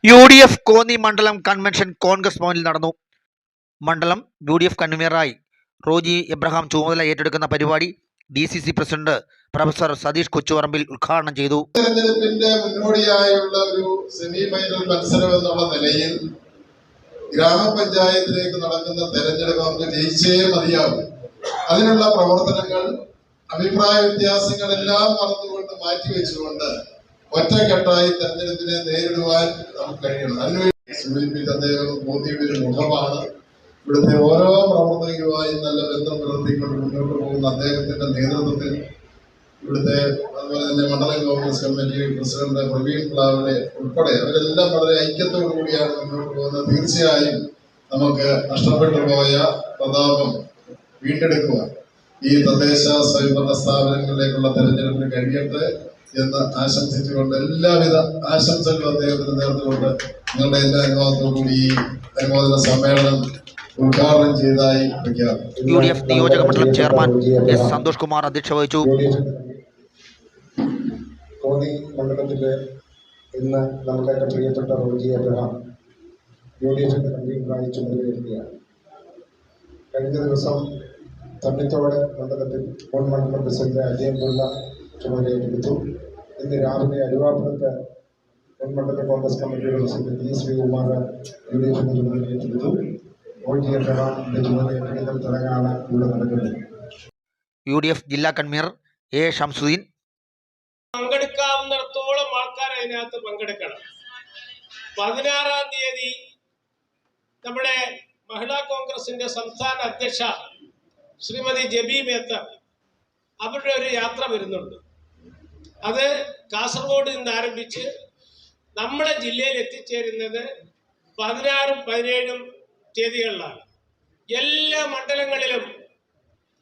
UDF Konni മണ്ഡലം convention Congress ഭവനിൽ നടന്നു. മണ്ഡലം UDF കൺവീനറായി റോജി എബ്രഹാം ചുമതല ഏറ്റെടുക്കുന്ന പരിപാടി DCC president professor Satheesh Kochuparambil ഉദ്ഘാടനം ചെയ്തു. തെരഞ്ഞെടുപ്പിന്റെ മുന്നോടിയായുള്ള ഒരു സെമി ഫൈനൽ മത്സരം എന്നുള്ള നിലയിൽ ഗ്രാമപഞ്ചായത്തിലേക്ക് നടക്കുന്ന തെരഞ്ഞെടുപ്പ് നമുക്ക് ജയിച്ചേ മതിയാവും. അതിനുള്ള പ്രവർത്തനങ്ങൾ അഭിപ്രായ വ്യത്യാസങ്ങളെല്ലാം മറന്നുകൊണ്ട് മാറ്റിവെച്ചുകൊണ്ട് ഒറ്റക്കെട്ടായി തെരഞ്ഞെടുപ്പിനെ നേരിടുവാൻ നമുക്ക് കഴിയണം. അതിനുവേണ്ടി അദ്ദേഹം മോദിയുടെ മുഖമാണ്. ഇവിടുത്തെ ഓരോ പ്രവർത്തകരുമായി നല്ല ബന്ധം പുലർത്തിക്കൊണ്ട് മുന്നോട്ട് പോകുന്ന അദ്ദേഹത്തിന്റെ നേതൃത്വത്തിൽ ഇവിടുത്തെ അതുപോലെ തന്നെ മണ്ഡലം കോൺഗ്രസ് കമ്മിറ്റി പ്രസിഡന്റ് പ്രവീൺ പ്ലാവിലെ ഉൾപ്പെടെ അവരെല്ലാം വളരെ ഐക്യത്തോടു കൂടിയാണ് മുന്നോട്ട് പോകുന്നത്. തീർച്ചയായും നമുക്ക് നഷ്ടപ്പെട്ടു പോയ പ്രതാപം വീണ്ടെടുക്കുക ഈ തദ്ദേശ സ്വയംഭരണ സ്ഥാപനങ്ങളിലേക്കുള്ള തെരഞ്ഞെടുപ്പിന് കഴിയട്ടെ എന്ന് ആശംസിച്ചുകൊണ്ട് എല്ലാവിധ ആശംസകളും അദ്ദേഹത്തിന് നേർന്നുകൊണ്ട് നിങ്ങളുടെ എല്ലാ അനുവാദത്തോടുകൂടി ഈ അനുമോദന സമ്മേളനം ഉദ്ഘാടനം ചെയ്തതായി പ്രഖ്യാപിച്ചു. UDF നിയോജക മണ്ഡലം ചെയർമാൻ S. സന്തോഷ് കുമാർ അധ്യക്ഷത വഹിച്ചു. കോന്നി മണ്ഡലത്തിലെ ഇന്ന് നമ്മുടെ പ്രിയപ്പെട്ട റോജി എബ്രഹാം UDFിന്റെ കൺവീനറായി ചുമതലയേൽക്കുകയാണ്. കഴിഞ്ഞ ദിവസം തണ്ണിത്തോട് മണ്ഡലത്തിൽ മുൻ മണ്ഡലം പ്രസിഡന്റ് അജയൻപിള്ള ചുമതലയേറ്റെടുത്തു. ഇന്ന് രാവിലെ അരുവാപുരത്ത് മുൻ മണ്ഡലം കോൺഗ്രസ് കമ്മിറ്റിയുടെ പ്രസിഡന്റ് D. ശ്രീകുമാർ UDFിന്റെ ചുമതലയേറ്റെടുത്തു. റോജി എബ്രഹാമിന്റെ ചുമതലയേറ്റെടുക്കൽ ചടങ്ങാണ് ഇവിടെ നടക്കുന്നത്. UDF ജില്ലാ കൺവീനർ A. ഷംസുദ്ദീൻ പങ്കെടുക്കാവുന്നിടത്തോളം ആൾക്കാർ അതിനകത്ത് പങ്കെടുക്കണം. 16-ാം തീയതി നമ്മുടെ മഹിളാ കോൺഗ്രസിന്റെ സംസ്ഥാന അധ്യക്ഷ ശ്രീമതി ജബി മേത്തർ അവരുടെ ഒരു യാത്ര വരുന്നുണ്ട്. അത് കാസർഗോഡ് നിന്ന് ആരംഭിച്ച് നമ്മുടെ ജില്ലയിൽ എത്തിച്ചേരുന്നത് 16-ഉം 17-ഉം തീയതികളിലാണ്. എല്ലാ മണ്ഡലങ്ങളിലും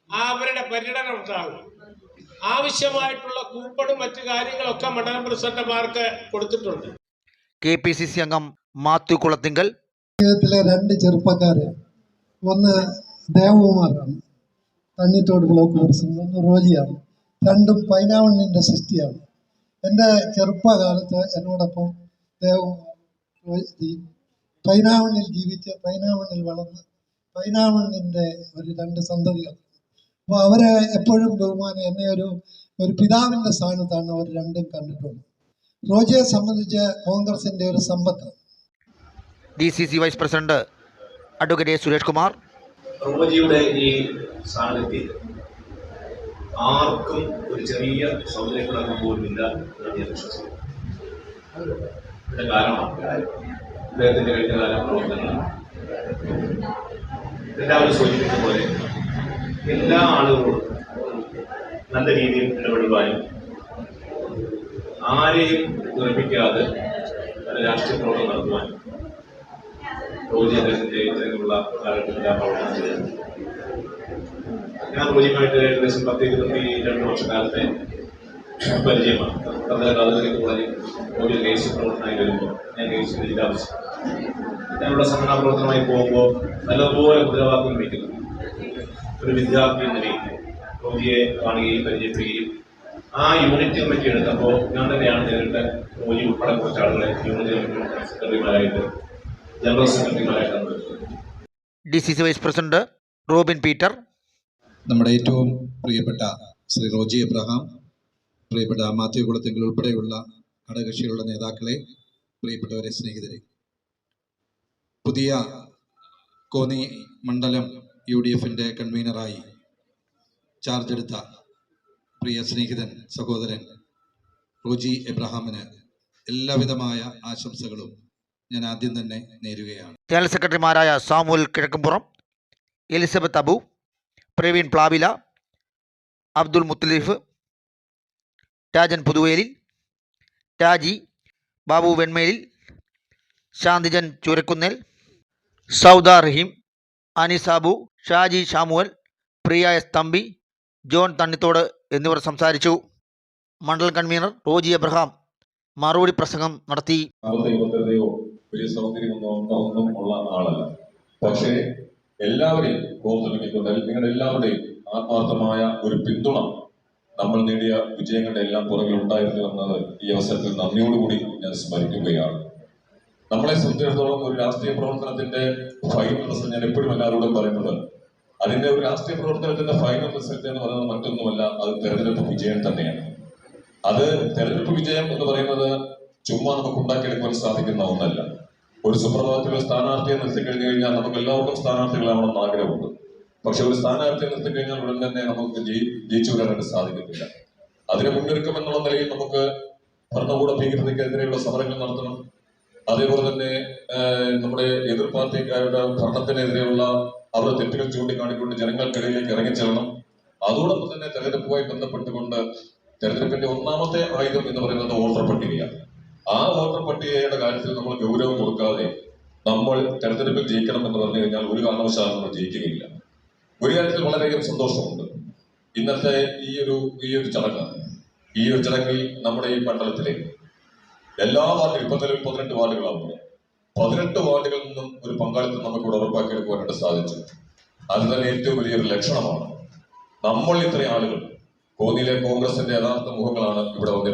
അവരുടെ പര്യടനം ഉണ്ടാകും. ആവശ്യമായിട്ടുള്ള കൂപ്പണും മറ്റു കാര്യങ്ങളൊക്കെ മണ്ഡലം പ്രസിഡന്റുമാർക്ക് കൊടുത്തിട്ടുണ്ട്. KPCC അംഗം മാത്യു കുളത്തിങ്കൽ ത്തിലെ 2 ചെറുപ്പക്കാര്, ഒന്ന് ദേവകുമാറാണ്, തണ്ണിത്തോട് ബ്ലോക്ക് പ്രസിഡന്റ്, ഒന്ന് റോജിയാണ്. രണ്ടും പൈനാവണ്ണിന്റെ സൃഷ്ടിയാണ്. എൻ്റെ ചെറുപ്പകാലത്ത് എന്നോടൊപ്പം ദേവകുമാർ പൈനാവണ്ണിൽ ജീവിച്ച് പൈനാവണ്ണിൽ വളർന്ന് പൈനാവണ്ണിൻ്റെ ഒരു 2 സന്തതികൾ. അപ്പോൾ അവരെ എപ്പോഴും ബഹുമാനം എന്നെ ഒരു പിതാവിൻ്റെ സ്ഥാനത്താണ് അവർ രണ്ടും കണ്ടിട്ടുള്ളത്. റോജിയെ സംബന്ധിച്ച് കോൺഗ്രസിൻ്റെ ഒരു സമ്പത്ത്. DCC vice president advocate Suresh Kumar റോജിയുടെ ഈ സാന്നിധ്യം ആർക്കും ഒരു ചെറിയ സൗകര്യങ്ങളൊന്നും പോലുമില്ല എന്ന് ഞാൻ വിശ്വസിക്കുന്നു. ഇതിന്റെ കാരണം അദ്ദേഹത്തിന്റെ കഴിഞ്ഞ കാല പ്രവർത്തനങ്ങളാണ്. എല്ലാവരും സൂചിപ്പിച്ച പോലെ എല്ലാ ആളുകളോടും നല്ല രീതിയിൽ ഇടപെടുവാനും ആരെയും നിർമ്മിക്കാതെ നല്ല രാഷ്ട്രീയ പ്രവർത്തനം നടത്തുവാനും റോജി അദ്ദേഹത്തിന്റെ ഇത്തരത്തിലുള്ള കാലഘട്ടത്തിൽ പ്രവർത്തനം ചെയ്തത്. ഞാൻ റോജിയുമായിട്ട് ഏകദേശം 10-22 വർഷക്കാലത്തെ പരിചയമാണ്. കാലത്തിലേക്ക് വളരെ റോജി കേസ് പ്രവർത്തനമായി വരുമ്പോൾ ഞാൻ കേസിന്റെ ജില്ലാ ഞാനിവിടെ സംഘടനാ പ്രവർത്തനമായി പോകുമ്പോൾ നല്ലപോലെ മുദ്രാവാക്യം വയ്ക്കുന്നു. ഒരു വിദ്യാർത്ഥി എന്ന രീതിയിൽ റോജിയെ കാണുകയും പരിചയപ്പെടുകയും ആ യൂണിറ്റ് കമ്മിറ്റി എടുത്തപ്പോൾ ഞാൻ തന്നെയാണ് നേരിട്ട് റോജി ഉൾപ്പെടെ കുറച്ച് ആളുകളെ യൂണിറ്റ് കമ്മിറ്റി സെക്രട്ടറിമാരായിട്ട് ജനറൽ സെക്രട്ടറിമാരായിട്ടാണ് വരുന്നത്. DCC vice president Robin Peter, നമ്മുടെ ഏറ്റവും പ്രിയപ്പെട്ട ശ്രീ റോജി എബ്രഹാം, പ്രിയപ്പെട്ട മാത്യു കുളത്തിങ്കൽ ഉൾപ്പെടെയുള്ള ഘടകകക്ഷികളുടെ നേതാക്കളെ, പ്രിയപ്പെട്ടവരെ, സ്നേഹിതരെ, പുതിയ കോന്നി മണ്ഡലം UDFിൻ്റെ കൺവീനറായി ചാർജ് എടുത്ത പ്രിയ സ്നേഹിതൻ സഹോദരൻ റോജി എബ്രഹാമിന് എല്ലാവിധമായ ആശംസകളും ഞാൻ ആദ്യം തന്നെ നേരുകയാണ്. ജനറൽ സെക്രട്ടറിമാരായ സാമുൽ കിഴക്കുംപുറം, എലിസബത്ത് അബു, പ്രവീൺ പ്ലാവില, അബ്ദുൽ മുത്തലിഫ്, രാജൻ പുതുവേലിൽ, രാജി, ബാബു വെൺമേലിൽ, ശാന്തിജൻ ചുരക്കുന്നേൽ, സൗദ റഹീം, അനിസാബു, ഷാജി ഷാമുവൽ, പ്രിയ S. തമ്പി, ജോൺ തണ്ണിത്തോട് എന്നിവർ സംസാരിച്ചു. മണ്ഡലം കൺവീനർ റോജി എബ്രഹാം മറുപടി പ്രസംഗം നടത്തി. വലിയ സൗകര്യമൊന്നും ഉള്ള ആളല്ല. പക്ഷേ എല്ലാവരെയും കോർത്തിണക്കിക്കൊണ്ട് നിങ്ങളുടെ എല്ലാവരുടെയും ആത്മാർത്ഥമായ ഒരു പിന്തുണ നമ്മൾ നേടിയ വിജയങ്ങളുടെ എല്ലാം പുറകിൽ ഉണ്ടായിരുന്നു എന്നത് ഈ അവസരത്തിൽ നന്ദിയോടുകൂടി ഞാൻ സ്മരിക്കുകയാണ്. നമ്മളെ സംബന്ധിച്ചിടത്തോളം ഒരു രാഷ്ട്രീയ പ്രവർത്തനത്തിന്റെ ഫൈനൽ റിസൾട്ട് ഞാൻ എപ്പോഴും എല്ലാവരോടും പറയുന്നത്, അതിന്റെ ഒരു രാഷ്ട്രീയ പ്രവർത്തനത്തിന്റെ ഫൈനൽ റിസൾട്ട് എന്ന് പറയുന്നത് മറ്റൊന്നുമല്ല, അത് തെരഞ്ഞെടുപ്പ് വിജയം തന്നെയാണ്. അത് തെരഞ്ഞെടുപ്പ് വിജയം എന്ന് പറയുന്നത് ചുമ്മാ നമുക്ക് ഉണ്ടാക്കിയെടുക്കുവാൻ സാധിക്കുന്ന ഒന്നല്ല. ഒരു സുപ്രഭാതത്തിൽ ഒരു സ്ഥാനാർത്ഥിയെ നിർത്തിക്കഴിഞ്ഞു കഴിഞ്ഞാൽ നമുക്ക് എല്ലാവർക്കും സ്ഥാനാർത്ഥികളാവണമെന്ന് ആഗ്രഹമുണ്ട്. പക്ഷെ ഒരു സ്ഥാനാർത്ഥിയെ നിർത്തിക്കഴിഞ്ഞാൽ ഉടൻ തന്നെ നമുക്ക് ജയിച്ചു വരാനായിട്ട് സാധിക്കത്തില്ല. അതിന് മുന്നൊരുക്കം എന്നുള്ള നിലയിൽ നമുക്ക് ഭരണകൂട ഭീകരതയ്ക്കെതിരെയുള്ള സമരങ്ങൾ നടത്തണം. അതേപോലെ തന്നെ നമ്മുടെ എതിർ പാർട്ടിക്കാരുടെ ഭരണത്തിനെതിരെയുള്ള അവരുടെ തെറ്റുകൾ ചൂണ്ടിക്കാണിക്കൊണ്ട് ജനങ്ങൾക്കിടയിലേക്ക് ഇറങ്ങിച്ചെല്ലണം. അതോടൊപ്പം തന്നെ തെരഞ്ഞെടുപ്പുമായി ബന്ധപ്പെട്ടുകൊണ്ട് തെരഞ്ഞെടുപ്പിന്റെ ഒന്നാമത്തെ ആയുധം എന്ന് പറയുന്നത് വോട്ടർ പട്ടികയാണ്. ആ വോട്ടർ പട്ടികയുടെ കാര്യത്തിൽ നമ്മൾ ഗൗരവം കൊടുക്കാതെ നമ്മൾ തെരഞ്ഞെടുപ്പിൽ ജയിക്കണം എന്ന് പറഞ്ഞു കഴിഞ്ഞാൽ ഒരു കാരണവശാലും നമ്മൾ ജയിക്കുകയില്ല. ഒരു കാര്യത്തിൽ വളരെയധികം സന്തോഷമുണ്ട്. ഇന്നത്തെ ഈ ഒരു ചടങ്ങിൽ നമ്മുടെ ഈ മണ്ഡലത്തിലെ എല്ലാ വാർഡുകളും ഇപ്പൊ നിലവിൽ 18 വാർഡുകളാണ്. 18 വാർഡുകളിൽ നിന്നും ഒരു പങ്കാളിത്തം നമുക്കിവിടെ ഉറപ്പാക്കിയെടുക്കുവാനായിട്ട് സാധിച്ചു. അത് തന്നെ ഏറ്റവും വലിയൊരു ലക്ഷണമാണ്. നമ്മൾ ഇത്രയും ആളുകൾ കോന്നിയിലെ കോൺഗ്രസിന്റെ യഥാർത്ഥ മുഖങ്ങളാണ് ഇവിടെ വന്നിട്ടുള്ളത്.